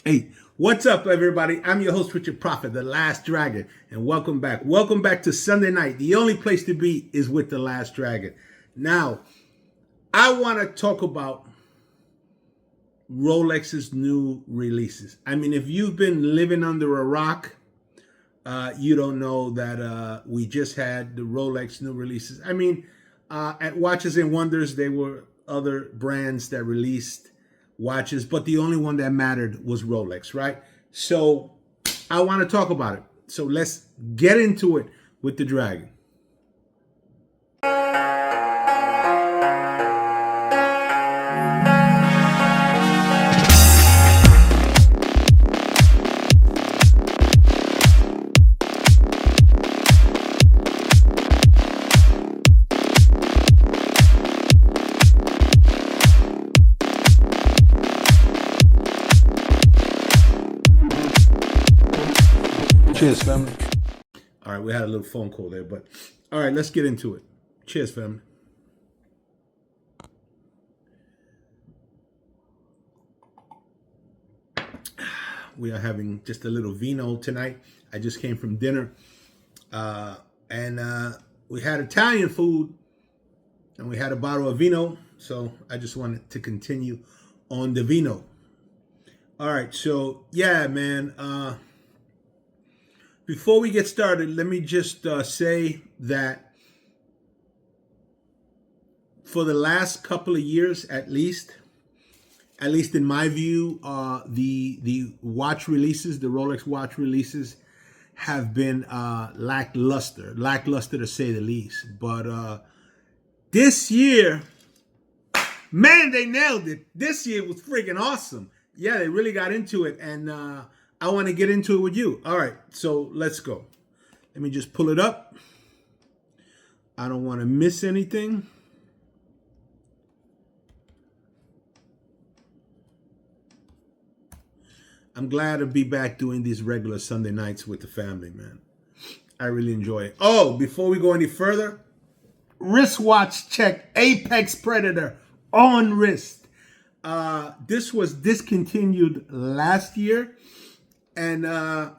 Hey, what's up, everybody? I'm your host, Richard Prophet, the Last Dragon, and welcome back. Welcome back to Sunday night. The only place to be is with the Last Dragon. Now, I want to talk about Rolex's new releases. I mean, if you've been living under a rock, you don't know that we just had the Rolex new releases. I mean, at Watches and Wonders, there were other brands that released watches, but the only one that mattered was Rolex, right? So I want to talk about it. So let's get into it with the Dragon. Cheers, family. All right, we had a little phone call there, but all right, let's get into it. Cheers, family. We are having just a little vino tonight. I just came from dinner, and we had Italian food, and we had a bottle of vino. So I just wanted to continue on the vino. All right, so yeah, man. Before we get started, let me just say that for the last couple of years, at least in my view, the watch releases, the Rolex watch releases, have been lackluster to say the least. But this year, man, they nailed it. This year was freaking awesome. Yeah, they really got into it, and I want to get into it with you. All right, so let's go. Let me just pull it up. I don't want to miss anything. I'm glad to be back doing these regular Sunday nights with the family, man. I really enjoy it. Oh, before we go any further, wristwatch check, Apex Predator on wrist. This was discontinued last year. And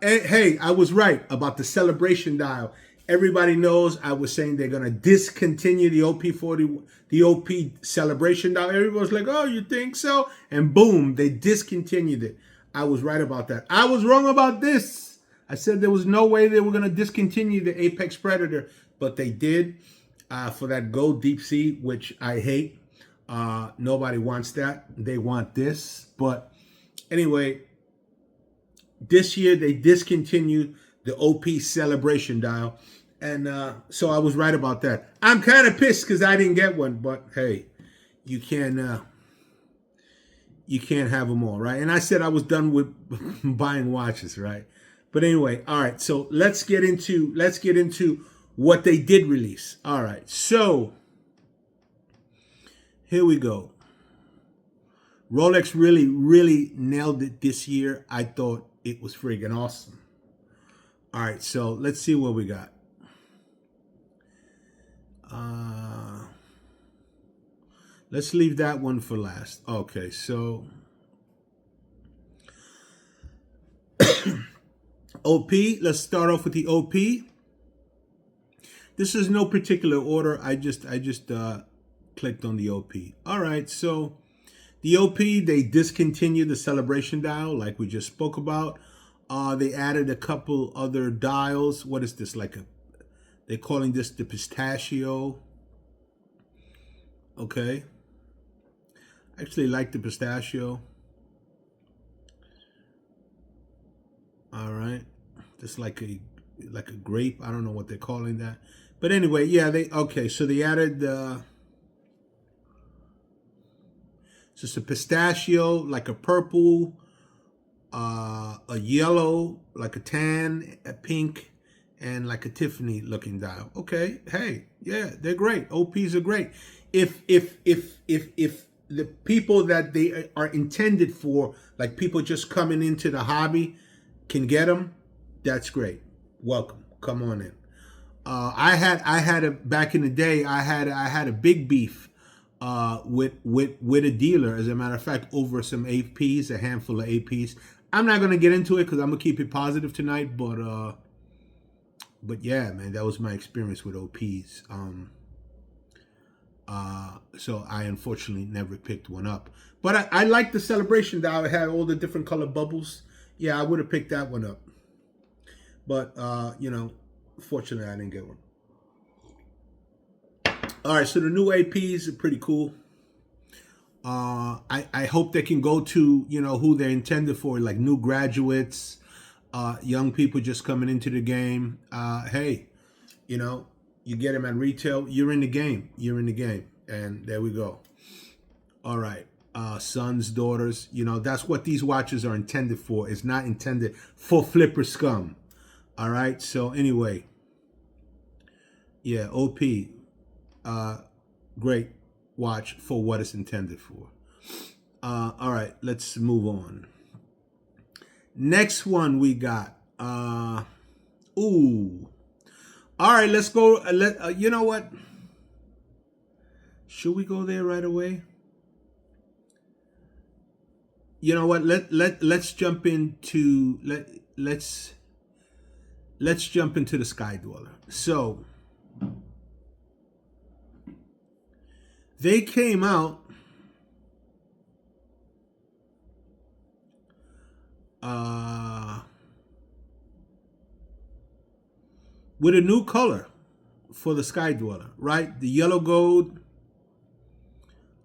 hey, I was right about the celebration dial. Everybody knows I was saying they're going to discontinue the OP40, the OP celebration dial. Everybody was like, oh, you think so? And boom, they discontinued it. I was right about that. I was wrong about this. I said there was no way they were going to discontinue the Apex Predator, but they did for that gold deep sea, which I hate. Nobody wants that. They want this. But anyway, this year they discontinued the OP celebration dial. And so I was right about that. I'm kind of pissed because I didn't get one. But hey, you can't have them all, right? And I said I was done with buying watches, right? But anyway, all right. So let's get into what they did release. All right. So here we go. Rolex really nailed it this year. I thought it was friggin' awesome. All right. So let's see what we got. Let's leave that one for last. Okay, so OP, let's start off with the OP. This is no particular order. I just clicked on the OP. All right, so the OP, they discontinued the celebration dial like we just spoke about. They added a couple other dials. What is this? They're calling this the pistachio. Okay. I actually like the pistachio. All right. Just like a grape. I don't know what they're calling that. But anyway, yeah, so they added just a pistachio, like a purple, a yellow, like a tan, a pink, and like a Tiffany looking dial. Okay, hey, yeah, they're great. OPs are great. If the people that they are intended for, like people just coming into the hobby, can get them, that's great. Welcome, come on in. I had a back in the day. I had a big beef with a dealer. As a matter of fact, over some APs, a handful of APs. I'm not gonna get into it because I'm gonna keep it positive tonight. But yeah, man, that was my experience with OPs. So I unfortunately never picked one up. But I like the celebration that I had all the different color bubbles. Yeah, I would have picked that one up. But fortunately I didn't get one. All right, so the new APs are pretty cool. I hope they can go to who they're intended for, like new graduates, young people just coming into the game. Hey, you get them at retail, you're in the game. You're in the game, and there we go. All right, sons, daughters. That's what these watches are intended for. It's not intended for flipper scum. All right. So anyway, yeah, OP, great watch for what it's intended for. All right, let's move on. Next one we got. Ooh. All right, let's go. You know what? Should we go there right away? You know what? Let's jump into let's jump into the Sky Dweller. So they came out with a new color for the Sky Dweller, right? The yellow gold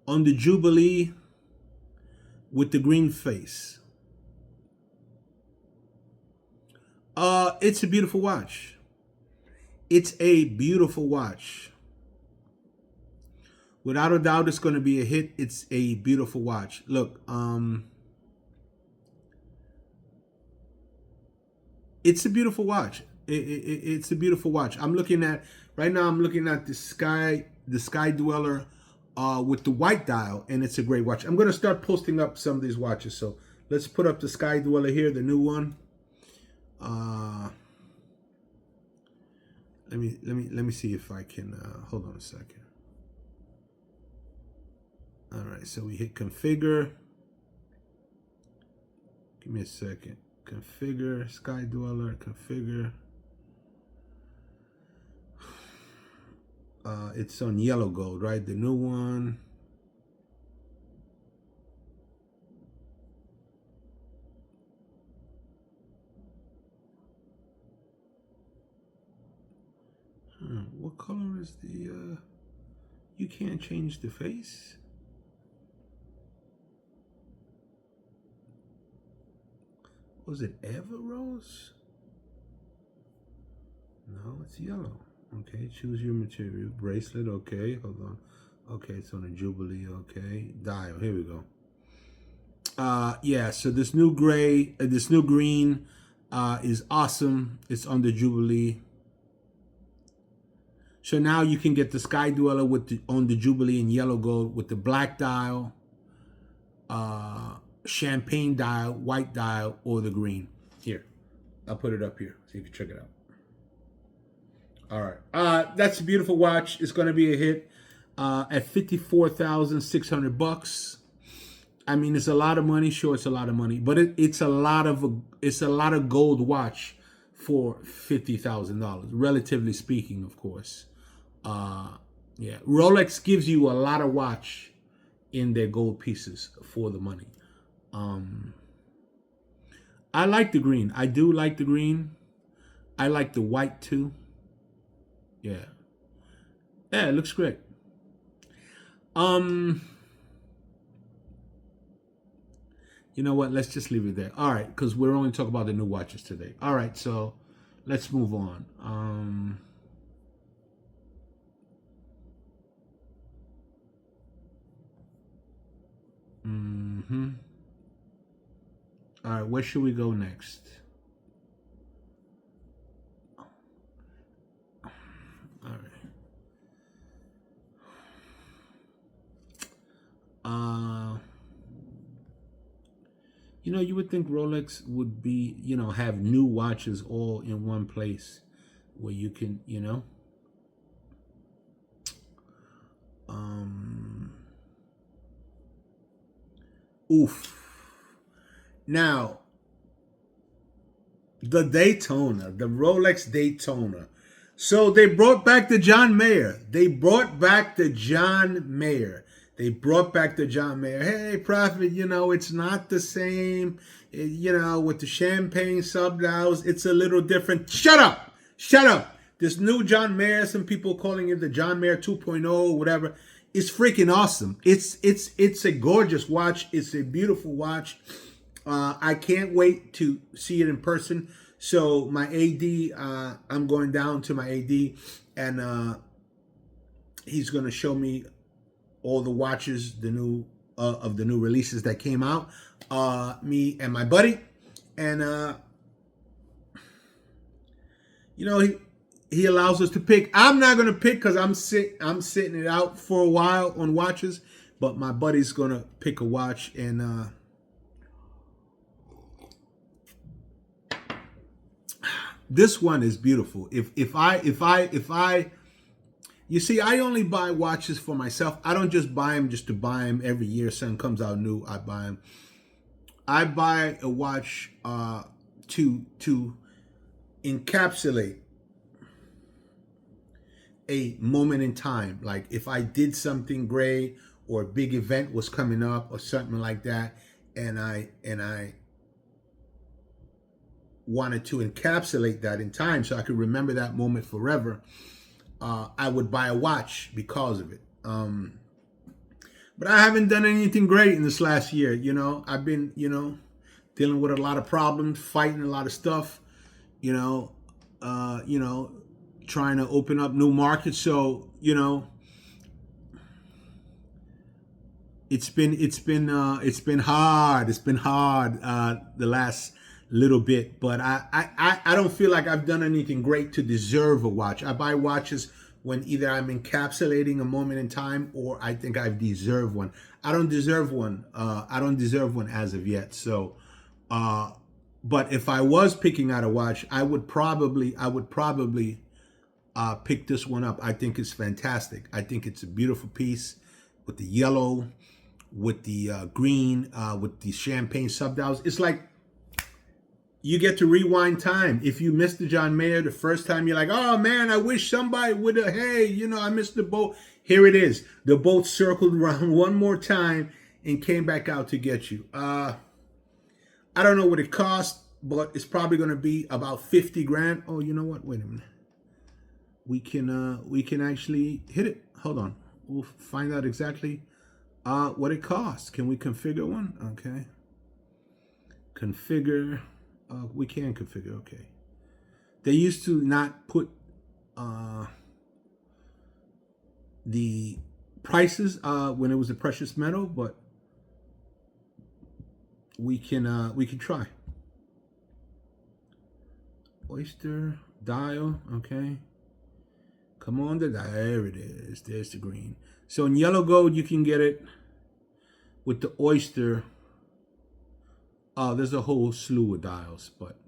on the Jubilee with the green face. It's a beautiful watch. It's a beautiful watch. Without a doubt, it's going to be a hit. It's a beautiful watch. Look, it's a beautiful watch. It's a beautiful watch. I'm looking at right now. I'm looking at the Sky Dweller with the white dial, and it's a great watch. I'm going to start posting up some of these watches. So let's put up the Sky Dweller here, the new one. Let me see if I can hold on a second. All right, so we hit configure. Give me a second. Configure, Sky Dweller, configure. It's on yellow gold, right? The new one. What color is the you can't change the face? Was it Ever Rose? No, it's yellow. Okay, choose your material. Bracelet, okay, hold on. Okay, it's on a Jubilee, okay. Dial, here we go. Yeah, so this new gray, this new green is awesome. It's on the Jubilee. So now you can get the Sky Dweller on the Jubilee in yellow gold with the black dial, champagne dial, white dial, or the green. Here, I'll put it up here so you can check it out. All right, that's a beautiful watch. It's going to be a hit at $54,600. I mean, it's a lot of money. Sure, it's a lot of money, but it's a lot of gold watch for $50,000, relatively speaking, of course. Yeah, Rolex gives you a lot of watch in their gold pieces for the money. I like the green. I do like the green. I like the white too. Yeah. Yeah, it looks great. You know what? Let's just leave it there. All right, because we're only talking about the new watches today. All right, so let's move on. All right, where should we go next? All right. You would think Rolex would be, have new watches all in one place where you can, oof. Now, The Daytona, the Rolex Daytona. So they brought back the John Mayer. They brought back the John Mayer. They brought back the John Mayer. Hey, Prophet, it's not the same. With the champagne sub dials, it's a little different. Shut up! Shut up! This new John Mayer, some people calling it the John Mayer 2.0, whatever. It's freaking awesome. It's a gorgeous watch. It's a beautiful watch. I can't wait to see it in person. So my AD, I'm going down to my AD, and he's going to show me all the watches, the new of the new releases that came out. Me and my buddy, and he allows us to pick. I'm not going to pick because I'm sitting it out for a while on watches, but my buddy's going to pick a watch, and this one is beautiful. If I you see, I only buy watches for myself. I don't just buy them just to buy them every year. Something comes out new, I buy them. I buy a watch to encapsulate a moment in time. Like if I did something great or a big event was coming up or something like that, and I wanted to encapsulate that in time so I could remember that moment forever, I would buy a watch because of it. But I haven't done anything great in this last year. I've been, dealing with a lot of problems, fighting a lot of stuff, trying to open up new markets. So, it's been hard. It's been hard the last little bit, but I don't feel like I've done anything great to deserve a watch. I buy watches when either I'm encapsulating a moment in time or I think I've deserved one. I don't deserve one. I don't deserve one as of yet. So, but if I was picking out a watch, I would probably pick this one up. I think it's fantastic. I think it's a beautiful piece with the yellow, with the green, with the champagne subdials. It's like you get to rewind time. If you missed the John Mayer the first time, you're like, oh man, I wish somebody would have, hey, I missed the boat. Here it is. The boat circled around one more time and came back out to get you. I don't know what it cost, but it's probably going to be about 50 grand. Oh, you know what? Wait a minute. We can actually hit it. Hold on. We'll find out exactly what it costs. Can we configure one? Okay. Configure. We can configure. Okay. They used to not put the prices when it was a precious metal, but we can try. Oyster dial. Okay. Come on, there it is. There's the green. So in yellow gold, you can get it with the oyster. There's a whole slew of dials, but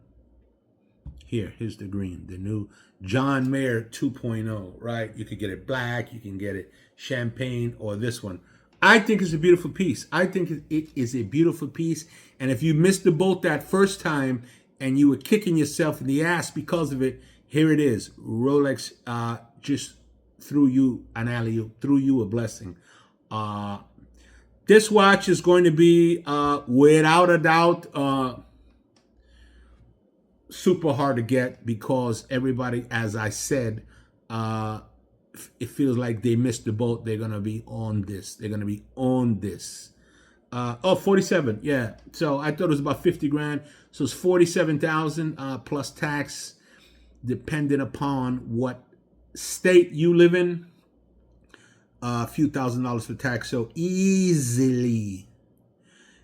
here's the green, the new John Mayer 2.0, right? You could get it black, you can get it champagne, or this one. I think it's a beautiful piece. I think it is a beautiful piece. And if you missed the boat that first time and you were kicking yourself in the ass because of it, here it is. Rolex just threw you an alley-oop, threw you a blessing. This watch is going to be, without a doubt, super hard to get because everybody, as I said, it feels like they missed the boat. They're going to be on this. They're going to be on this. 47. Yeah. So I thought it was about 50 grand. So it's 47,000 plus tax, depending upon what state you live in. A few $1,000s for tax. So easily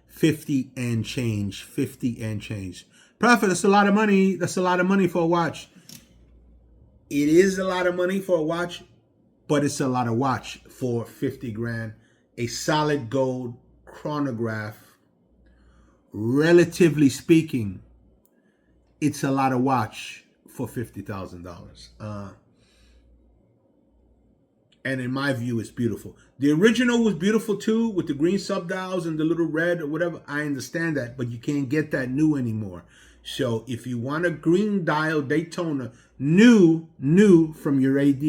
50 and change. 50 and change. Prophet, that's a lot of money. That's a lot of money for a watch. It is a lot of money for a watch, but it's a lot of watch for 50 grand. A solid gold chronograph, relatively speaking, it's a lot of watch for $50,000. And in my view, it's beautiful. The original was beautiful too, with the green subdials and the little red or whatever. I understand that, but you can't get that new anymore. So if you want a green dial Daytona, new from your AD,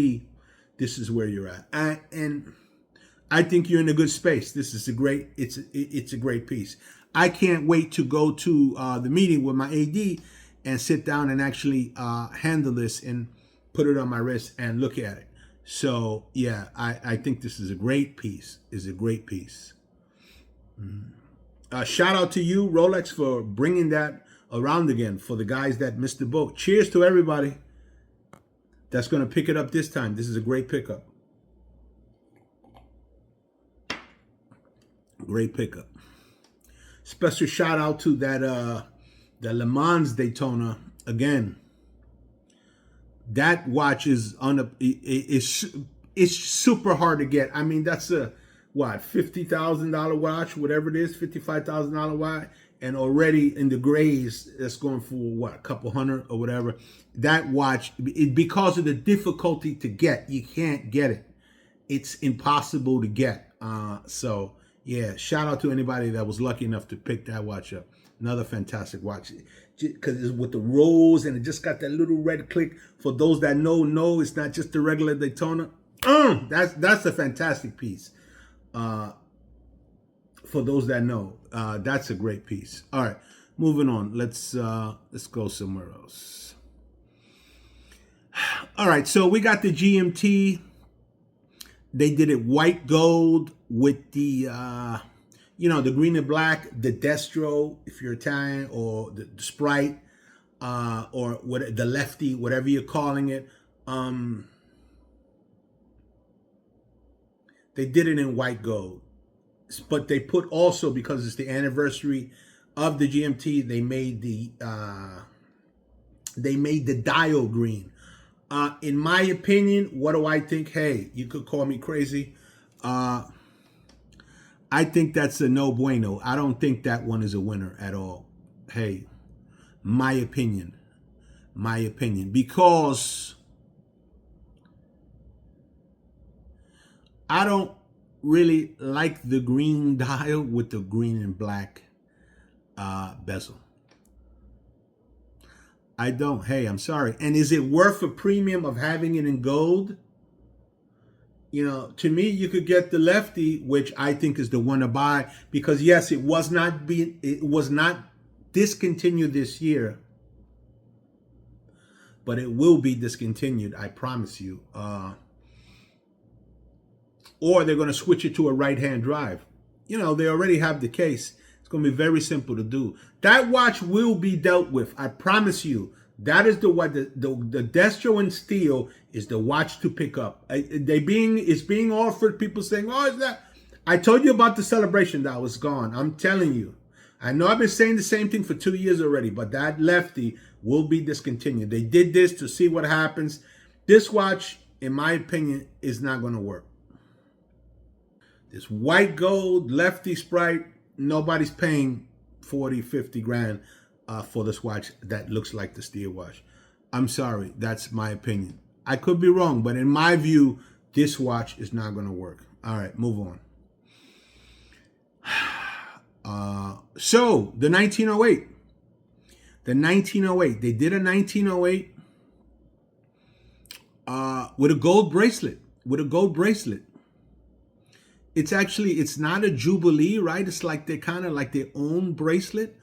this is where you're at. And I think you're in a good space. This is it's a great piece. I can't wait to go to the meeting with my AD and sit down and actually handle this and put it on my wrist and look at it. So yeah, I think this is a great piece. Is a great piece. Shout out to you, Rolex, for bringing that around again for the guys that missed the boat. Cheers to everybody that's going to pick it up this time. This is a great pickup. Great pickup. Special shout out to that the Le Mans Daytona again. That watch is it's super hard to get. I mean, that's a what, $50,000 watch, whatever it is, $55,000 watch, and already in the grays, that's going for what, a couple hundred or whatever. That watch, because of the difficulty to get, you can't get it. It's impossible to get. So yeah, shout out to anybody that was lucky enough to pick that watch up. Another fantastic watch, because it's with the rolls and it just got that little red click. For those that know, it's not just the regular Daytona. That's a fantastic piece. For those that know, that's a great piece. All right, moving on. Let's go somewhere else. All right, so we got the GMT. They did it white gold with the the green and black, the Destro if you're Italian, or the Sprite, or what, the Lefty, whatever you're calling it. They did it in white gold, but they put also, because it's the anniversary of the GMT, they made the dial green. In my opinion, what do I think? Hey, you could call me crazy. I think that's a no bueno. I don't think that one is a winner at all. Hey, my opinion, because I don't really like the green dial with the green and black bezel. I don't. Hey, I'm sorry. And is it worth a premium of having it in gold? To me, you could get the Lefty, which I think is the one to buy, because yes, it was not discontinued this year, but it will be discontinued, I promise you. Or they're going to switch it to a right-hand drive. They already have the case. It's going to be very simple to do. That watch will be dealt with, I promise you. That is the Destro in steel is the watch to pick up. It's being offered. People saying, "Oh, is that?" I told you about the celebration that was gone. I'm telling you. I know I've been saying the same thing for 2 years already, but that Lefty will be discontinued. They did this to see what happens. This watch, in my opinion, is not going to work. This white gold Lefty Sprite, nobody's paying 40, 50 grand for this watch that looks like the steel watch. I'm sorry, that's my opinion. I could be wrong, but in my view, this watch is not going to work. All right, move on. So the 1908. The 1908. They did a 1908 with a gold bracelet. It's not a Jubilee, right? It's like they're kind of like their own bracelet.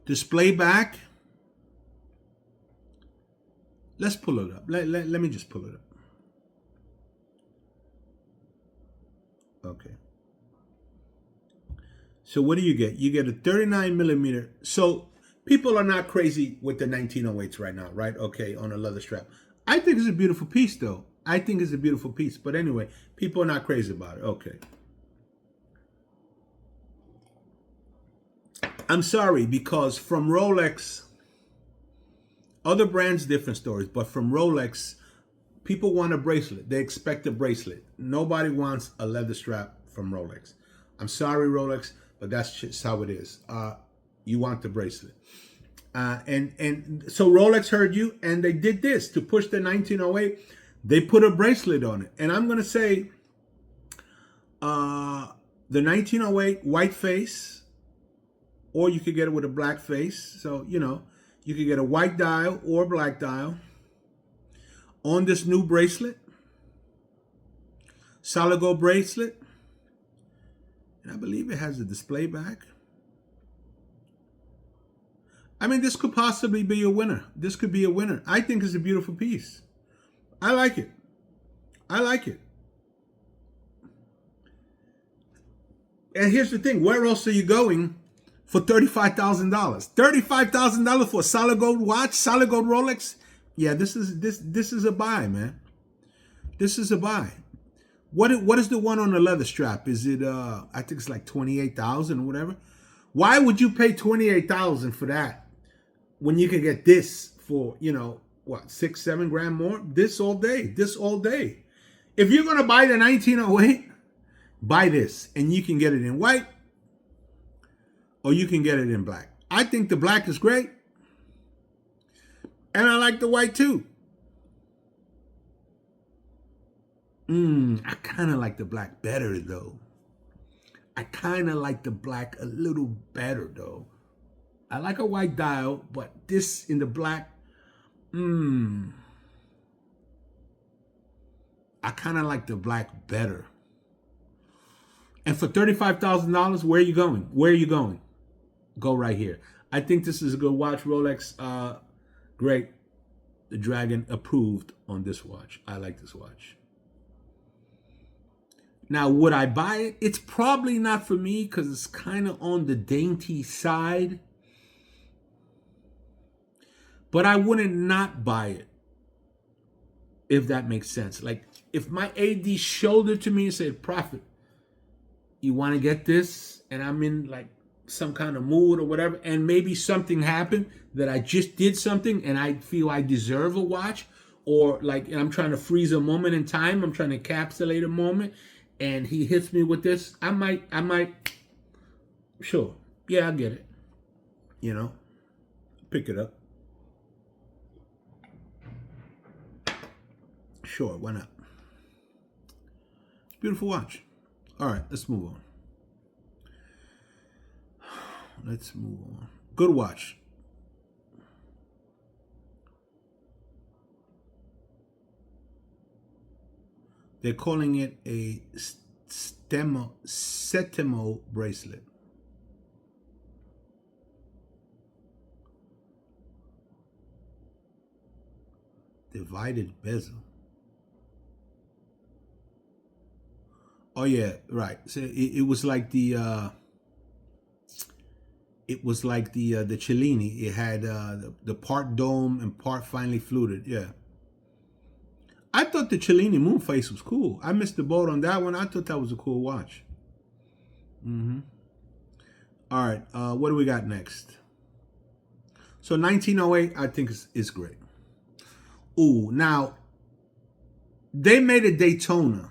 Display back. Let's pull it up. Let me just pull it up. Okay. So what do you get? You get a 39 millimeter. So people are not crazy with the 1908s right now, right? Okay, on a leather strap. I think it's a beautiful piece, though. But anyway, people are not crazy about it. Okay. I'm sorry, because from Rolex, other brands, different stories, but from Rolex, people want a bracelet. They expect a bracelet. Nobody wants a leather strap from Rolex. I'm sorry, Rolex, but that's just how it is. You want the bracelet. And so Rolex heard you, and they did this to push the 1908. They put a bracelet on it. And I'm going to say the 1908 white face, or you could get it with a black face. So, you could get a white dial or black dial on this new bracelet, solid gold bracelet. And I believe it has a display back. I mean, this could possibly be a winner. This could be a winner. I think it's a beautiful piece. I like it. I like it. And here's the thing. Where else are you going for $35,000? $35,000 for a solid gold watch, solid gold Rolex? Yeah, this is a buy, man. This is a buy. What is the one on the leather strap? Is it I think it's like 28,000 or whatever? Why would you pay 28,000 for that when you can get this for, 6-7 grand more? This all day. If you're gonna buy the 1908, buy this, and you can get it in white or you can get it in black. I think the black is great, and I like the white too. I kind of like the black better though. I kind of like the black a little better though. I like a white dial, but this in the black, I kind of like the black better. And for $35,000, where are you going? Where are you going? Go right here. I think this is a good watch. Rolex, great. The Dragon approved on this watch. I like this watch. Now, would I buy it? It's probably not for me because it's kind of on the dainty side. But I wouldn't not buy it, if that makes sense. Like, if my AD shouldered to me and said, Prophet, you want to get this? And I'm in like some kind of mood or whatever, and maybe something happened that I just did something and I feel I deserve a watch, or like I'm trying to freeze a moment in time, I'm trying to encapsulate a moment, and he hits me with this, I might, sure, yeah, I'll get it. Pick it up. Sure, why not? Beautiful watch. All right, let's move on. Good watch. They're calling it a Setimo bracelet. Divided bezel. Oh yeah, right. So it was like the the Cellini. It had the part dome and part finely fluted. Yeah. I thought the Cellini Moonface was cool. I missed the boat on that one. I thought that was a cool watch. All right. What do we got next? So 1908, I think is great. Ooh, now they made a Daytona.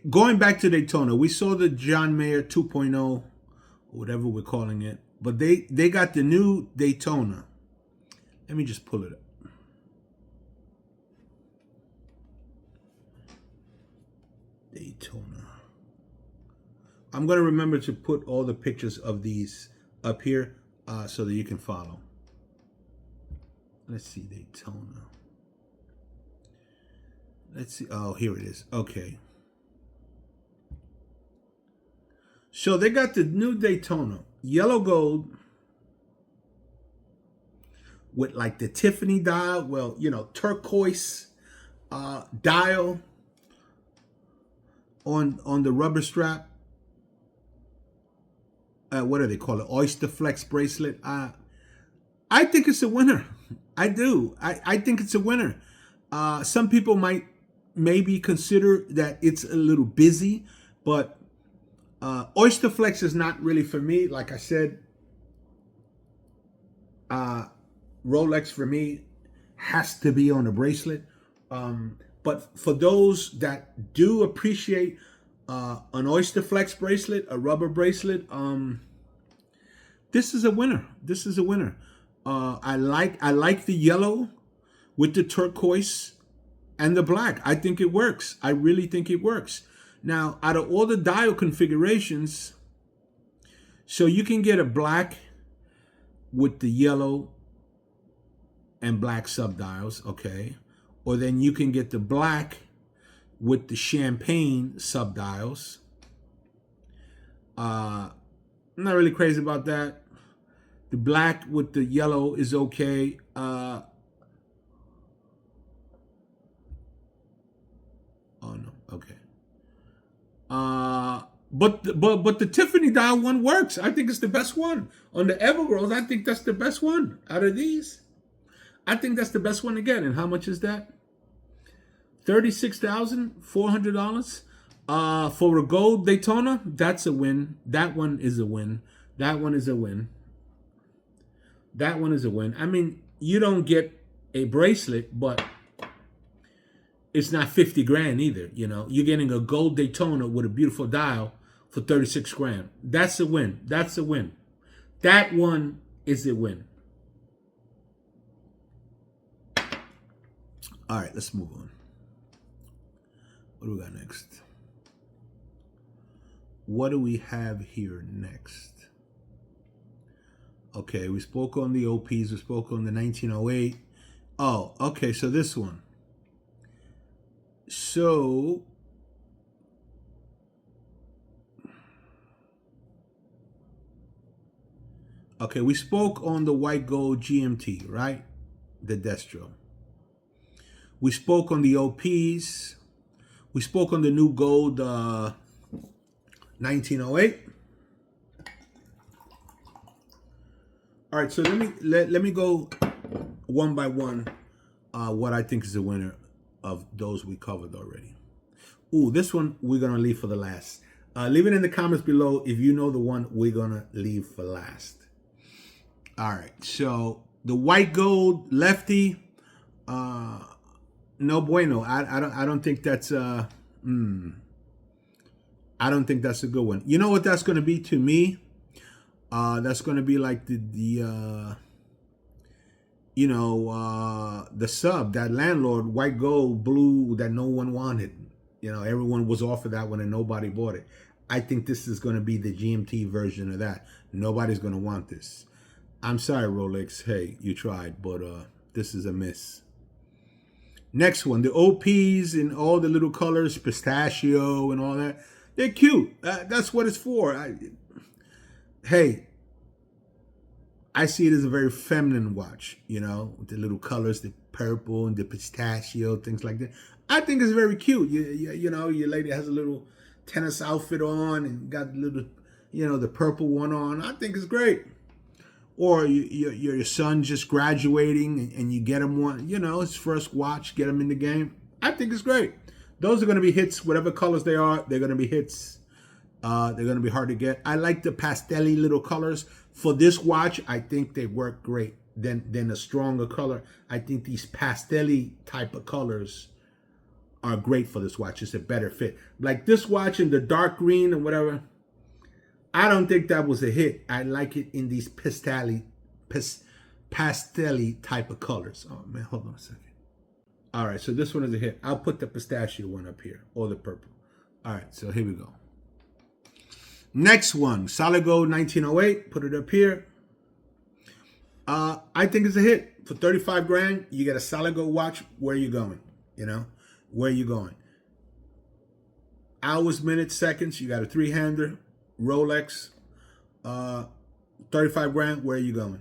Going back to Daytona, we saw the John Mayer 2.0, or whatever we're calling it, but they got the new Daytona. Let me just pull it up. Daytona. I'm going to remember to put all the pictures of these up here so that you can follow. Let's see, Daytona. Let's see. Oh, here it is. Okay. So they got the new Daytona, yellow gold, with like the Tiffany dial. Well, turquoise dial on the rubber strap. What do they call it? Oyster Flex bracelet. I think it's a winner. I do. I think it's a winner. Some people might maybe consider that it's a little busy, but Oyster Flex is not really for me. Like I said, Rolex for me has to be on a bracelet. But for those that do appreciate an Oyster Flex bracelet, a rubber bracelet, this is a winner. This is a winner. I like the yellow with the turquoise and the black. I think it works. I really think it works. Now, out of all the dial configurations, So you can get a black with the yellow and black subdials, okay? Or then you can get the black with the champagne subdials. I'm not really crazy about that. The black with the yellow is okay. Oh no, okay. But the Tiffany dial one works. I think it's the best one. On the Evergirls, I think that's the best one out of these. I think that's the best one to get. And how much is that? $36,400. For a gold Daytona, that's a win. That one is a win. That one is a win. That one is a win. I mean, you don't get a bracelet, but it's not 50 grand either. You know, you're getting a gold Daytona with a beautiful dial for 36 grand. That's a win. That's a win. That one is a win. All right, let's move on. What do we got next? What do we have here next? Okay, we spoke on the OPs. We spoke on the 1908. Oh, okay, so this one. So, okay, we spoke on the white gold GMT, right? The Destro. We spoke on the OPs. We spoke on the new gold 1908. All right, so let me go one by one. What I think is the winner of those we covered already. Ooh, this one we're gonna leave for the last. Leave it in the comments below if you know the one we're gonna leave for last. All right, so the white gold lefty. No bueno. I don't think that's I don't think that's a good one. You know what that's gonna be to me? That's gonna be like the sub, that landlord, white gold, blue, that no one wanted. You know, everyone was offered that one and nobody bought it. I think this is gonna be the GMT version of that. Nobody's gonna want this. I'm sorry, Rolex. Hey, you tried, but this is a miss. Next one, the OPs in all the little colors, pistachio and all that. They're cute. That's what it's for. Hey, I see it as a very feminine watch, you know, with the little colors, the purple and the pistachio, things like that. I think it's very cute. You know, your lady has a little tennis outfit on and got a little, you know, the purple one on. I think it's great. Or your son just graduating and you get him one, you know, his first watch, get him in the game. I think it's great. Those are going to be hits, whatever colors they are, they're going to be hits. They're going to be hard to get. I like the pastel-y little colors. For this watch, I think they work great than a stronger color. I think these pastel-y type of colors are great for this watch. It's a better fit. Like this watch in the dark green or whatever, I don't think that was a hit. I like it in these pastel-y type of colors. Oh, man, hold on a second. All right, so this one is a hit. I'll put the pistachio one up here, or the purple. All right, so here we go. Next one, solid gold 1908. Put it up here. I think it's a hit. For 35 grand, you get a solid gold watch. Where are you going? You know, where are you going? Hours, minutes, seconds. You got a 3-hander, Rolex. 35 grand. Where are you going?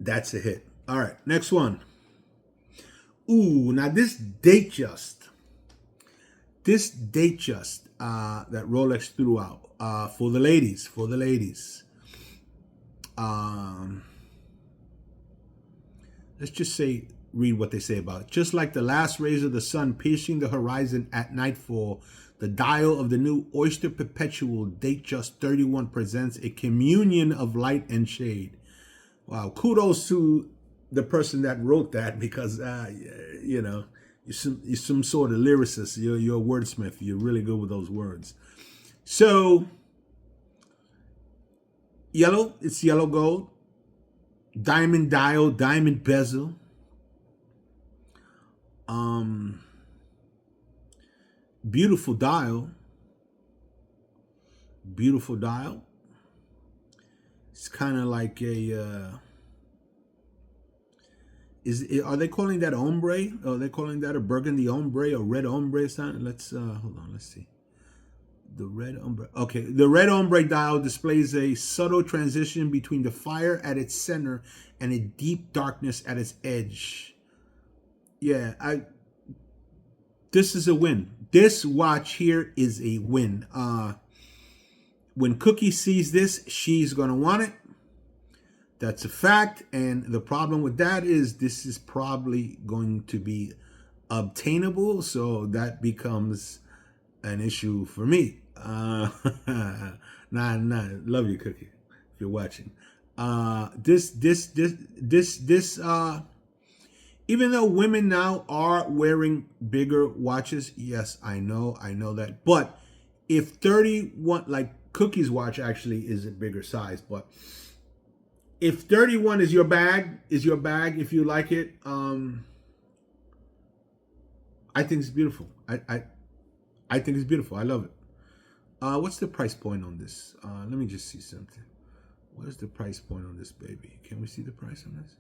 That's a hit. All right, next one. Ooh, now this date just. That Rolex threw out for the ladies. Let's just read what they say about it. Just like the last rays of the sun piercing the horizon at nightfall, the dial of the new Oyster Perpetual Datejust 31 presents a communion of light and shade. Wow, kudos to the person that wrote that, because you know, you're some sort of lyricist. You're a wordsmith. You're really good with those words. So, yellow, it's yellow gold. Diamond dial, diamond bezel. Beautiful dial. Beautiful dial. It's kind of like are they calling that ombre? Are they calling that a burgundy ombre or red ombre? Something? Let's hold on. Let's see. The red ombre. Okay, the red ombre dial displays a subtle transition between the fire at its center and a deep darkness at its edge. Yeah, this is a win. This watch here is a win. When Cookie sees this, she's gonna want it. That's a fact. And the problem with that is this is probably going to be obtainable, so that becomes an issue for me. Nah, love you, Cookie, if you're watching. This, even though women now are wearing bigger watches, yes, I know that. But if 31, like Cookie's watch actually is a bigger size, but if 31 is your bag, if you like it, I think it's beautiful. I think it's beautiful. I love it. What's the price point on this? Let me just see something. What is the price point on this baby? Can we see the price on this?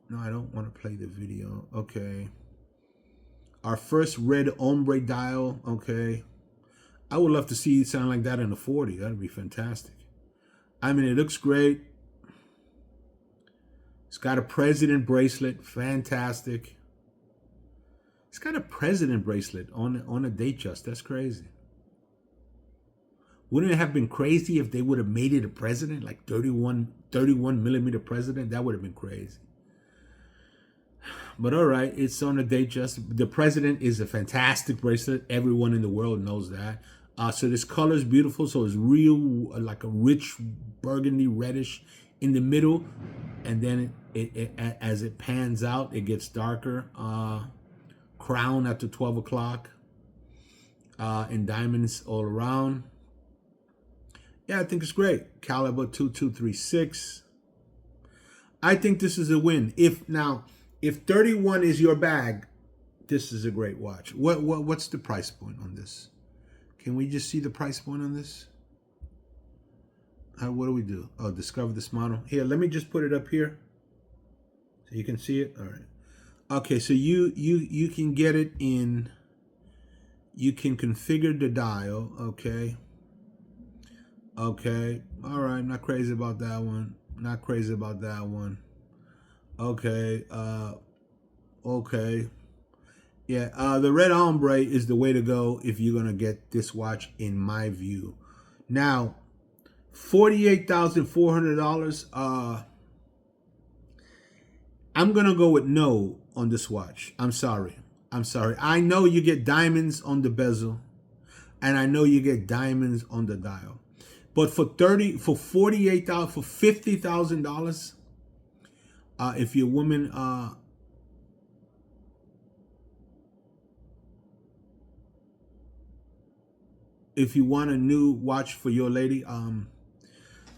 No, I don't want to play the video. Okay. Our first red ombre dial. Okay. I would love to see it sound like that in a 40. That'd be fantastic. I mean, it looks great. It's got a president bracelet. Fantastic. It's got a president bracelet on a Datejust. That's crazy. Wouldn't it have been crazy if they would have made it a president, like 31 millimeter president? That would have been crazy. But all right, it's on a Datejust. The president is a fantastic bracelet. Everyone in the world knows that. So this color is beautiful. So it's real, like a rich burgundy reddish in the middle. And then as it pans out, it gets darker. Crown at the 12 o'clock. And diamonds all around. Yeah, I think it's great. Caliber 2236. I think this is a win. If 31 is your bag, this is a great watch. What's the price point on this? Can we just see the price point on this? What do we do? Oh, discover this model. Here, let me just put it up here so you can see it. All right. Okay, so you can get it in. You can configure the dial. Okay. Okay. All right. Not crazy about that one. Not crazy about that one. Okay. Okay. Yeah. The red ombre is the way to go if you're gonna get this watch, in my view. Now, $48,400. I'm gonna go with no on this watch. I'm sorry. I know you get diamonds on the bezel, and I know you get diamonds on the dial. But for $48,000, for $50,000, if you're a woman, if you want a new watch for your lady, I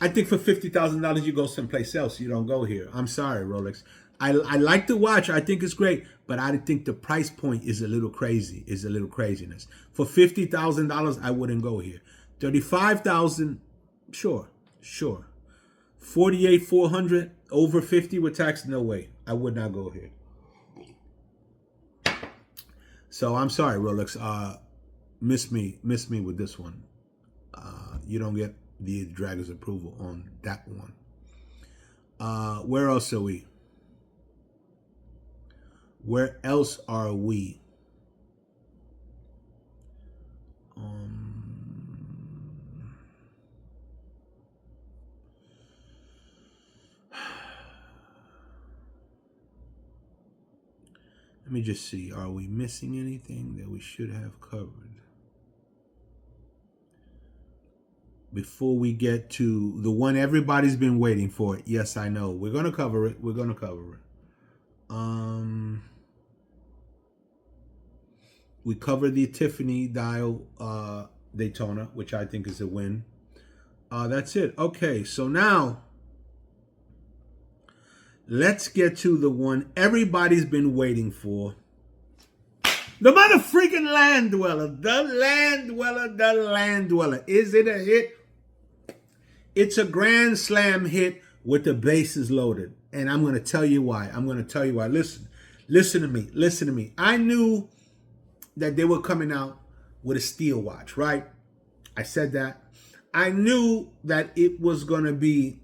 think for $50,000 you go someplace else. You don't go here. I'm sorry, Rolex. I like the watch. I think it's great, but I think the price point is a little crazy. Is a little craziness. For $50,000, I wouldn't go here. $35,000, sure. $48,400 over 50 with tax, no way. I would not go here. So I'm sorry, Rolex. Miss me with this one. You don't get the Dragon's approval on that one. Where else are we? Where else are we? Let me just see. Are we missing anything that we should have covered? Before we get to the one everybody's been waiting for. Yes, I know. We're going to cover it. We covered the Tiffany dial Daytona, which I think is a win. That's it. Okay, so now let's get to the one everybody's been waiting for. The mother freaking land dweller. The land dweller. The land dweller. Is it a hit? It's a grand slam hit with the bases loaded. And I'm going to tell you why. I'm going to tell you why. Listen to me. Listen to me. I knew that they were coming out with a steel watch, right? I said that. I knew that it was going to be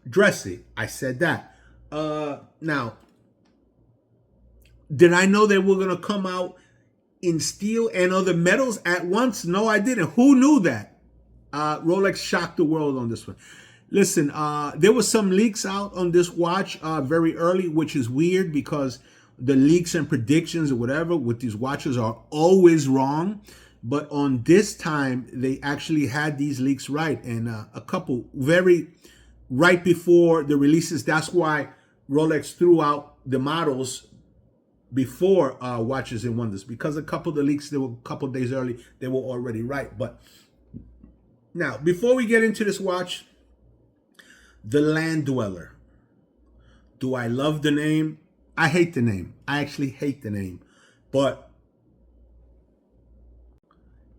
dressy. I said that. Now, did I know they were going to come out in steel and other metals at once? No, I didn't. Who knew that? Rolex shocked the world on this one. Listen, there were some leaks out on this watch very early, which is weird because the leaks and predictions or whatever with these watches are always wrong. But on this time, they actually had these leaks right. And a couple very right before the releases. That's why Rolex threw out the models before Watches and Wonders, because a couple of the leaks, they were a couple of days early, they were already right. But now, before we get into this watch, the Land Dweller. Do I love the name? I hate the name. I actually hate the name. But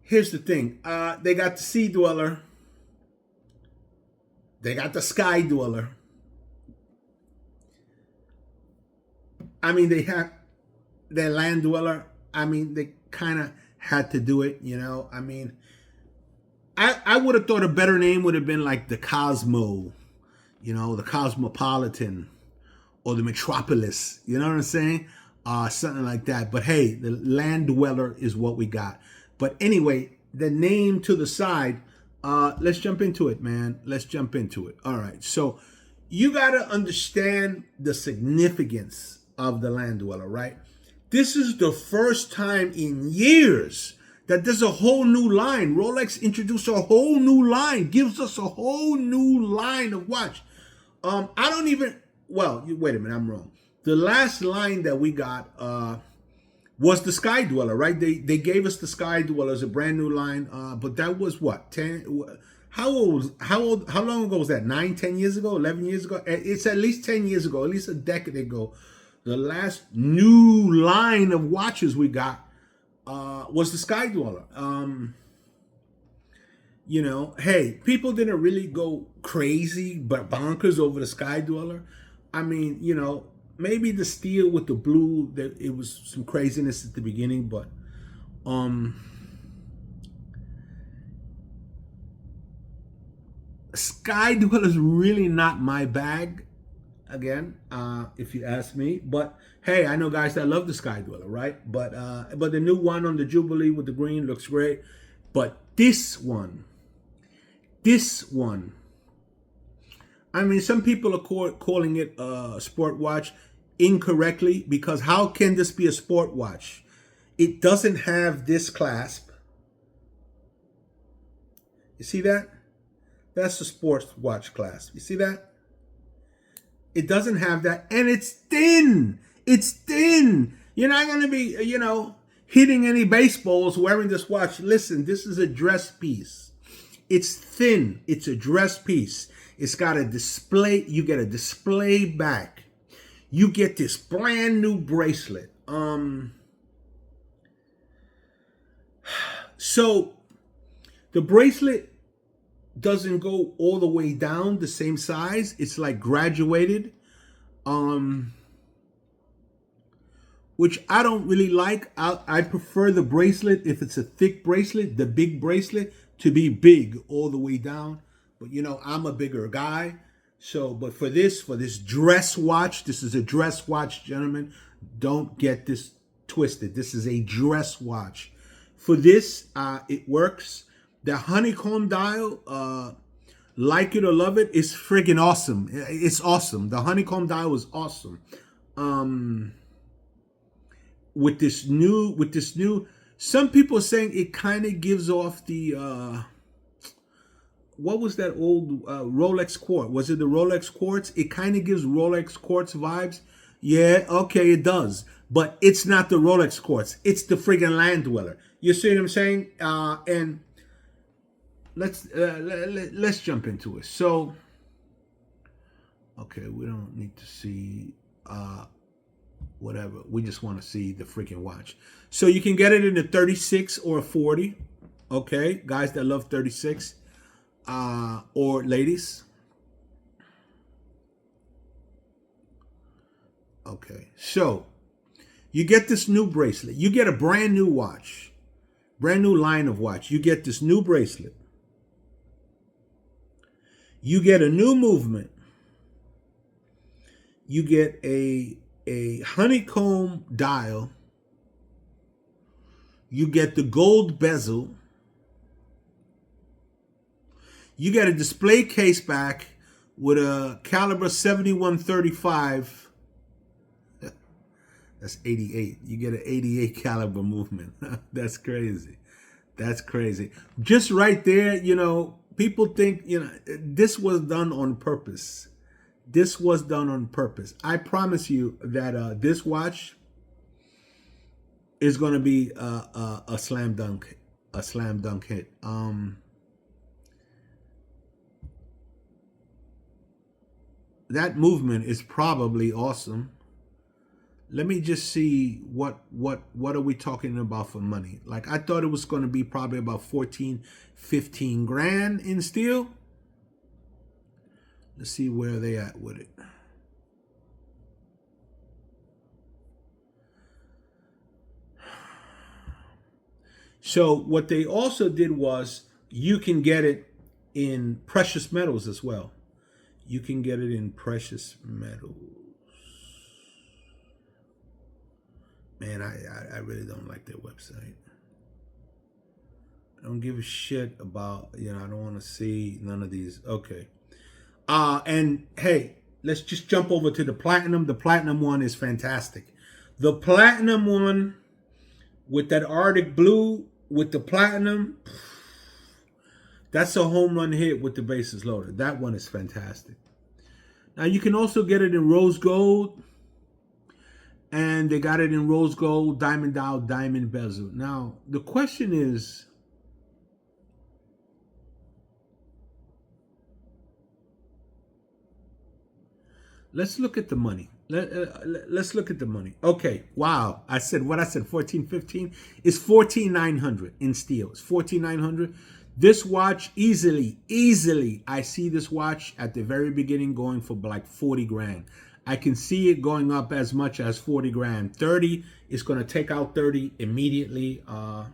here's the thing. They got the Sea Dweller. They got the Sky Dweller. I mean, they have their Land Dweller. I mean, they kind of had to do it, you know. I mean, I would have thought a better name would have been like the Cosmo, you know, the Cosmopolitan or the Metropolis. You know what I'm saying? Something like that. But hey, the Land Dweller is what we got. But anyway, the name to the side, let's jump into it, man. Let's jump into it. All right. So you got to understand the significance of the Land Dweller, right? This is the first time in years that there's a whole new line. Rolex introduced a whole new line, gives us a whole new line of watch. I don't even, well, wait a minute, I'm wrong. The last line that we got was the Sky Dweller, right? They gave us the Sky Dweller as a brand new line, but that was what, 10, how long ago was that? 9, 10 years ago, 11 years ago? It's at least 10 years ago, at least a decade ago. The last new line of watches we got was the Sky Dweller. You know, hey, people didn't really go crazy but bonkers over the Sky Dweller. I mean, you know, maybe the steel with the blue, that it was some craziness at the beginning, but Sky Dweller is really not my bag. Again, if you ask me, but hey, I know guys that love the Sky Dweller, right? But the new one on the Jubilee with the green looks great. But this one, I mean, some people are calling it a sport watch incorrectly, because how can this be a sport watch? It doesn't have this clasp. You see that? That's the sports watch clasp. You see that? It doesn't have that, and it's thin. It's thin. You're not going to be, you know, hitting any baseballs wearing this watch. Listen, this is a dress piece. It's thin. It's a dress piece. It's got a display. You get a display back. You get this brand new bracelet. So the bracelet doesn't go all the way down the same size. It's like graduated, which I don't really like. I prefer the bracelet, if it's a thick bracelet, the big bracelet, to be big all the way down. But you know, I'm a bigger guy. So, but for this dress watch, this is a dress watch, gentlemen. Don't get this twisted. This is a dress watch. For this, it works. The honeycomb dial, like it or love it, is friggin' awesome. It's awesome. The honeycomb dial is awesome. With this new, some people are saying it kind of gives off the, what was that old Rolex Quartz? Was it the Rolex Quartz? It kind of gives Rolex Quartz vibes. Yeah, okay, it does. But it's not the Rolex Quartz. It's the friggin' Land Dweller. You see what I'm saying? And let's jump into it. So, okay, we don't need to see whatever. We just want to see the freaking watch. So you can get it in a 36 or a 40. Okay, guys that love 36, or ladies. Okay, so you get this new bracelet. You get a brand new watch, brand new line of watch. You get this new bracelet. You get a new movement. You get a honeycomb dial. You get the gold bezel. You get a display case back with a caliber 7135. That's 88. You get an 88 caliber movement. That's crazy. That's crazy. Just right there, people think, this was done on purpose. This was done on purpose. I promise you that this watch is going to be a slam dunk hit. That movement is probably awesome. Let me just see what are we talking about for money. Like, I thought it was going to be probably about 14, 15 grand in steel. Let's see where they at with it. So what they also did was you can get it in precious metals as well. You can get it in precious metals. Man, I really don't like their website. I don't give a shit about, I don't want to see none of these. Okay. And hey, let's just jump over to the platinum. The platinum one is fantastic. The platinum one with that Arctic blue with the platinum, that's a home run hit with the bases loaded. That one is fantastic. Now you can also get it in rose gold. And they got it in rose gold, diamond dial, diamond bezel. Now, the question is, let's look at the money. Let's look at the money. Okay, wow. I said 14, 15. It's 14,900 in steel. It's 14,900. This watch easily, I see this watch at the very beginning going for like 40 grand. I can see it going up as much as 40 grand. 30 is going to take out 30 immediately. I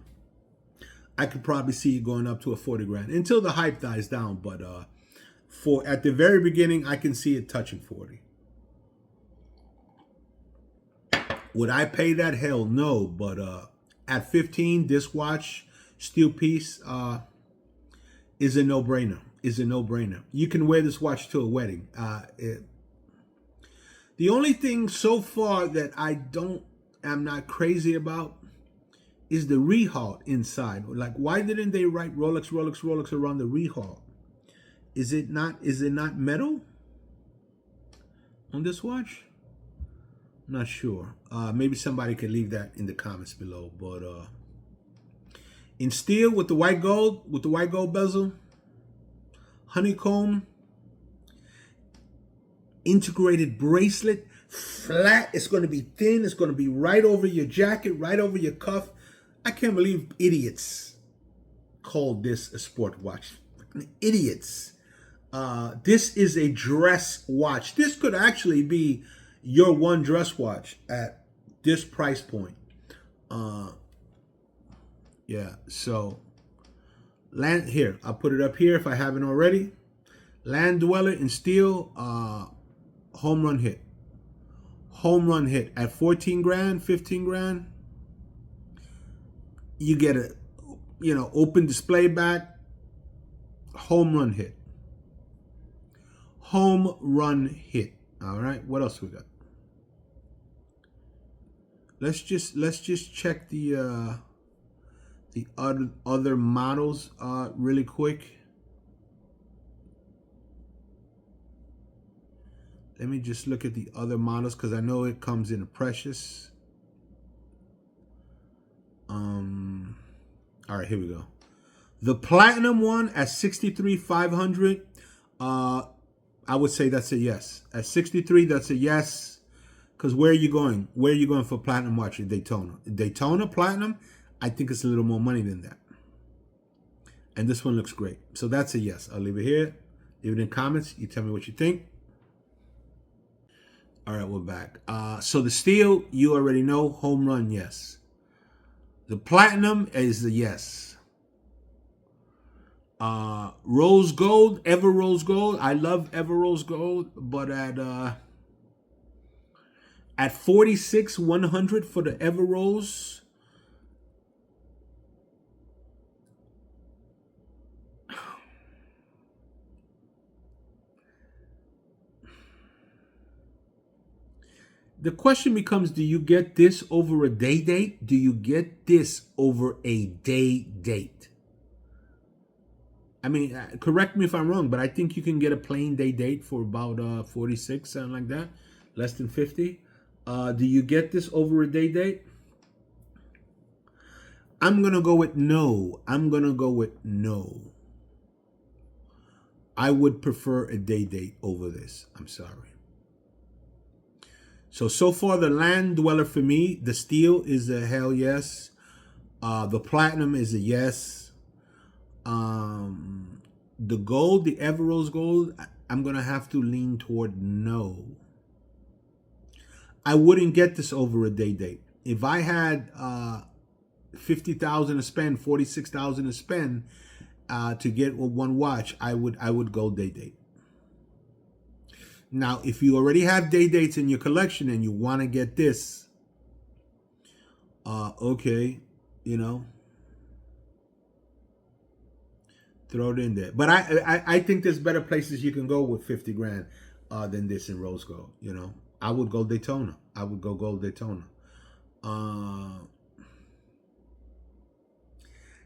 could probably see it going up to a 40 grand until the hype dies down. But for at the very beginning, I can see it touching 40. Would I pay that? Hell no. But at 15, this watch, steel piece, is a no-brainer. You can wear this watch to a wedding. The only thing so far that I'm not crazy about is the rehaut inside. Like, why didn't they write Rolex around the rehaut? Is it not metal on this watch? I'm not sure. Maybe somebody can leave that in the comments below. But in steel with the white gold bezel, honeycomb, integrated bracelet, flat. It's going to be thin. It's going to be right over your jacket, right over your cuff. I can't believe idiots called this a sport watch. Idiots. This is a dress watch. This could actually be your one dress watch at this price point. Yeah, so land here. I'll put it up here if I haven't already. Land Dweller in steel, home run hit. Home run hit at 14 grand, 15 grand. You get a, open display back. Home run hit. Home run hit. All right. What else we got? Let's just check the other models really quick. Let me just look at the other models because I know it comes in a precious. All right, here we go. The platinum one at 63,500. I would say that's a yes. At 63, that's a yes. Because where are you going? Where are you going for platinum watch at Daytona? Daytona platinum, I think it's a little more money than that. And this one looks great. So that's a yes. I'll leave it here. Leave it in comments. You tell me what you think. All right, we're back. So the steel, you already know. Home run, yes. The platinum is a yes. Rose gold, ever rose gold. I love ever rose gold, but at 46,100 for the ever rose, the question becomes, do you get this over a day date? Do you get this over a day date? I mean, correct me if I'm wrong, but I think you can get a plain day date for about 46, something like that, less than 50. Do you get this over a day date? I'm going to go with no. I'm going to go with no. I would prefer a day date over this. I'm sorry. So far, the land dweller for me, the steel is a hell yes. The platinum is a yes. The gold, the ever rose gold, I'm going to have to lean toward no. I wouldn't get this over a day date. If I had $50,000 to spend, $46,000 to spend to get one watch, I would go day date. Now, if you already have day dates in your collection and you want to get this, okay, you know, throw it in there. But I think there's better places you can go with 50 grand than this in rose gold. You know, I would go Daytona. I would go gold Daytona.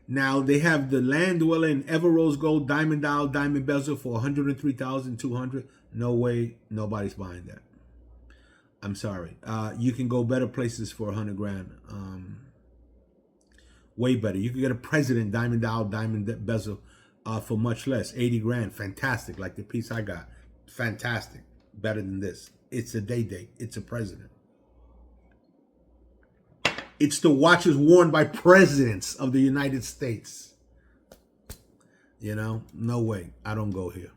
Now they have the land dweller in ever rose gold diamond dial diamond bezel for 103,200. No way, nobody's buying that. I'm sorry. You can go better places for 100 grand. Way better. You can get a president diamond dial diamond bezel for much less, 80 grand. Fantastic, like the piece I got. Fantastic. Better than this. It's a day date. It's a president. It's the watches worn by presidents of the United States. You know, no way. I don't go here.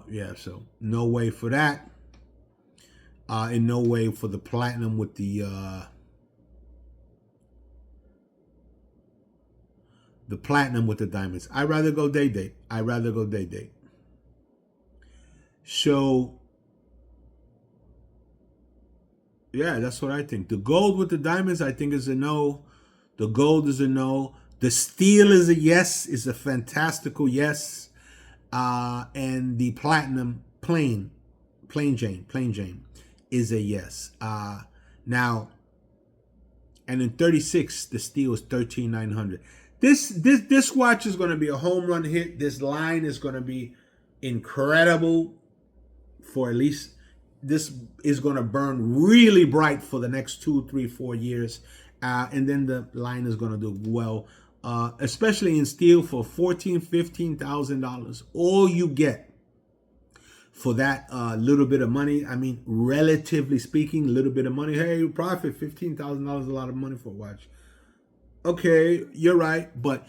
Yeah, so no way for that. And no way for the platinum with the platinum with the diamonds. I'd rather go day date. I'd rather go day date. So yeah, that's what I think. The gold with the diamonds, I think, is a no. The gold is a no. The steel is a yes. Is a fantastical yes. And the platinum plain Jane is a yes. Now, and in 36, the steel is 13,900. This watch is going to be a home run hit. This line is going to be incredible for at least. This is going to burn really bright for the next 2, 3, 4 years. And then the line is going to do well, especially in steel for $14,000, $15,000. All you get for that little bit of money. I mean, relatively speaking, a little bit of money. Hey, you profit $15,000 is a lot of money for a watch. Okay, you're right. But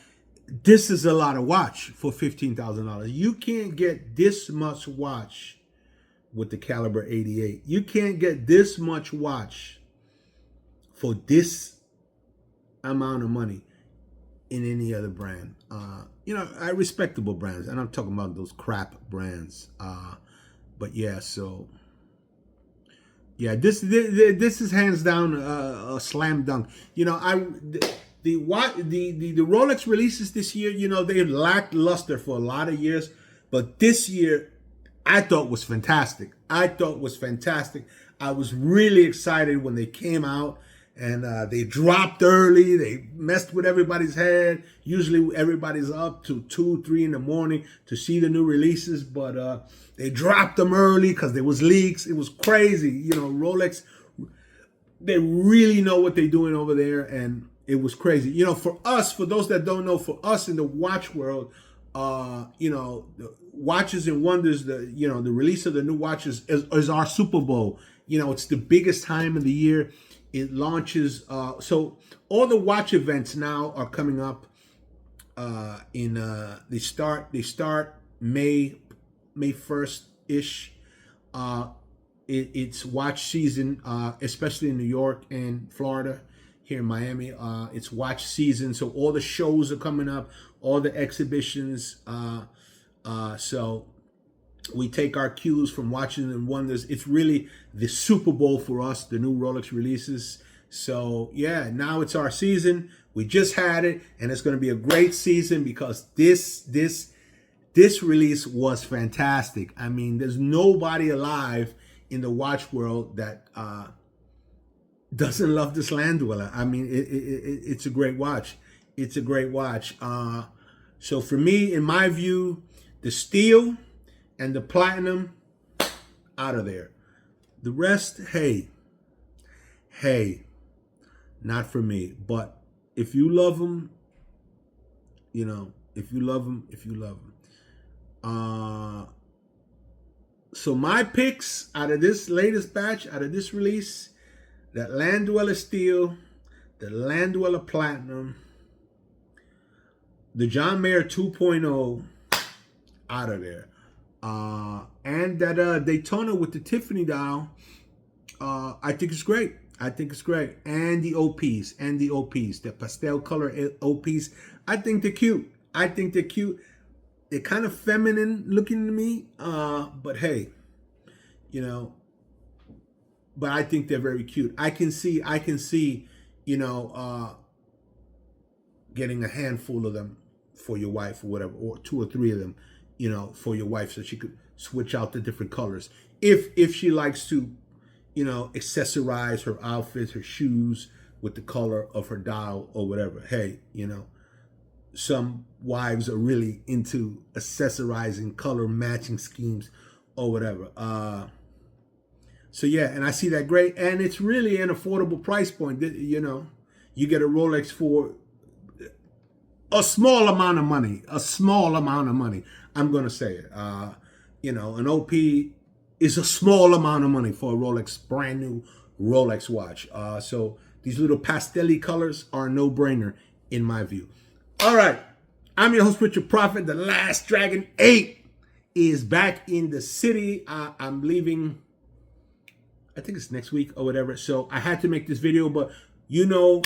this is a lot of watch for $15,000. You can't get this much watch with the caliber 88. You can't get this much watch for this amount of money in any other brand. You know, respectable brands, and I'm talking about those crap brands. But yeah, so yeah, this is hands down a slam dunk. You know, the Rolex releases this year, you know, they lacked luster for a lot of years, but this year I thought was fantastic. I was really excited when they came out, and they dropped early. They messed with everybody's head. Usually everybody's up to 2, 3 in the morning to see the new releases, but they dropped them early because there was leaks. It was crazy. You know, Rolex, they really know what they're doing over there, and it was crazy. You know, for us, for those that don't know, for us in the watch world, you know, the Watches and Wonders, the release of the new watches is our Super Bowl. You know, it's the biggest time of the year. It launches. So all the watch events now are coming up. They start May 1st ish. It's watch season, especially in New York and Florida. Here in Miami, it's watch season, so all the shows are coming up, all the exhibitions. So we take our cues from Watches and Wonders. It's really the Super Bowl for us, the new Rolex releases. So yeah, now it's our season. We just had it, and it's going to be a great season because this release was fantastic. I mean, there's nobody alive in the watch world that doesn't love this Land Dweller. I mean, it's a great watch. It's a great watch. So for me, in my view, the steel and the platinum, out of there. The rest, hey, not for me. But if you love them, you know, if you love them. So my picks out of this latest batch, out of this release, that Land Dweller Steel, the Land Dweller Platinum, the John Mayer 2.0, out of there. And that Daytona with the Tiffany dial, I think it's great. And the OPs, the pastel color OPs, I think they're cute. They're kind of feminine looking to me, but hey, you know, but I think they're very cute. I can see, you know, getting a handful of them for your wife or whatever, or 2 or 3 of them, you know, for your wife, so she could switch out the different colors. If she likes to, you know, accessorize her outfits, her shoes with the color of her dial or whatever. Hey, you know, some wives are really into accessorizing color matching schemes or whatever. So yeah, and I see that great, and it's really an affordable price point. You know, you get a Rolex for a small amount of money. I'm gonna say it. You know, an OP is a small amount of money for a Rolex, brand new Rolex watch. So these little pastel colors are a no-brainer in my view. All right, I'm your host, Richard Prophet. The Last Dragon 8 is back in the city. I'm leaving, I think it's next week or whatever. So I had to make this video, but you know,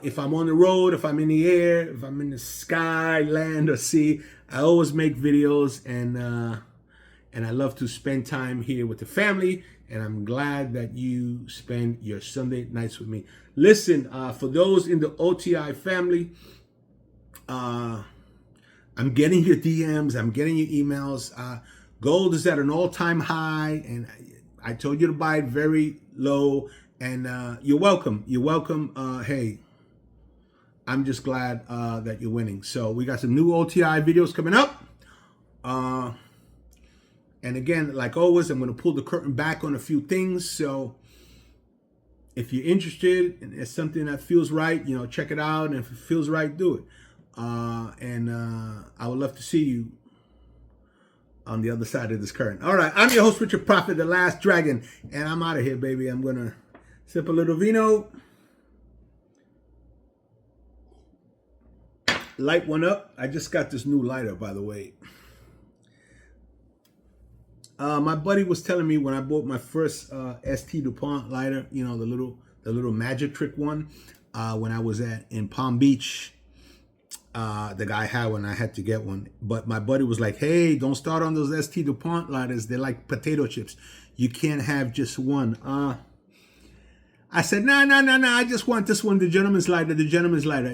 if I'm on the road, if I'm in the air, if I'm in the sky, land, or sea, I always make videos, and I love to spend time here with the family, and I'm glad that you spend your Sunday nights with me. Listen, for those in the OTI family, I'm getting your DMs, I'm getting your emails. Gold is at an all-time high, and I told you to buy it very low, and you're welcome. Hey, I'm just glad that you're winning. So we got some new OTI videos coming up. And again, like always, I'm going to pull the curtain back on a few things. So if you're interested and it's something that feels right, you know, check it out. And if it feels right, do it. I would love to see you on the other side of this curtain. All right, I'm your host, Richard Prophet, the Last Dragon, and I'm out of here, baby. I'm going to sip a little vino, light one up. I just got this new lighter, by the way. My buddy was telling me when I bought my first ST DuPont lighter, you know, the little magic trick one, when I was in Palm Beach. The guy had one, I had to get one. But my buddy was like, hey, don't start on those ST DuPont lighters. They're like potato chips. You can't have just one. I said, no, I just want this one, the gentleman's lighter.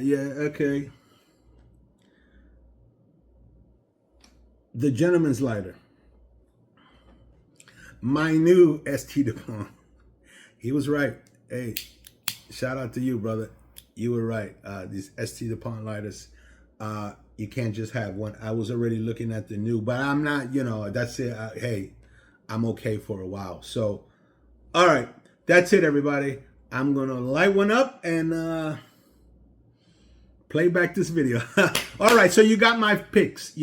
Yeah, okay. The gentleman's lighter. My new ST DuPont. He was right. Hey, shout out to you, brother. You were right. These ST DuPont lighters, you can't just have one. I was already looking at the new, but I'm not, you know, that's it. Hey, I'm okay for a while. So, all right, that's it, everybody. I'm going to light one up and play back this video. All right, so you got my picks.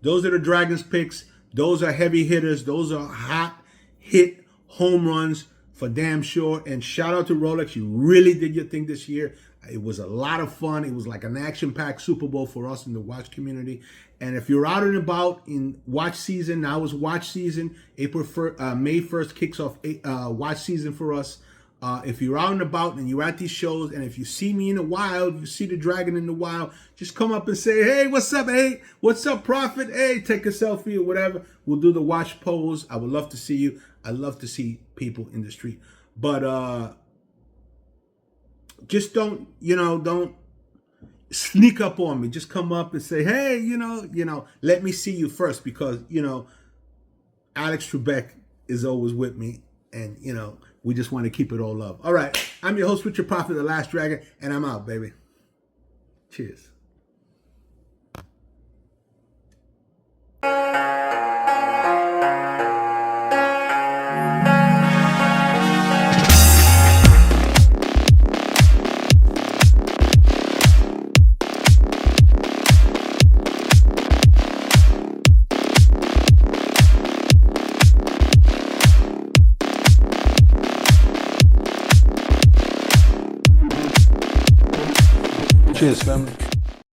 Those are the Dragons picks. Those are heavy hitters. Those are hot hit home runs for damn sure. And shout out to Rolex. You really did your thing this year. It was a lot of fun. It was like an action-packed Super Bowl for us in the watch community. And if you're out and about in watch season, now is watch season. May 1st kicks off watch season for us. If you're out and about and you're at these shows, and if you see me in the wild, you see the dragon in the wild, just come up and say, hey, what's up? Hey, what's up, Prophet? Hey, take a selfie or whatever. We'll do the watch pose. I would love to see you. I love to see people in the street. But just don't sneak up on me. Just come up and say, hey, let me see you first, because, Alex Trebek is always with me, and, we just want to keep it all love. All right. I'm your host, Richard Prophet, the Last Dragon, and I'm out, baby. Cheers. Cheers, family.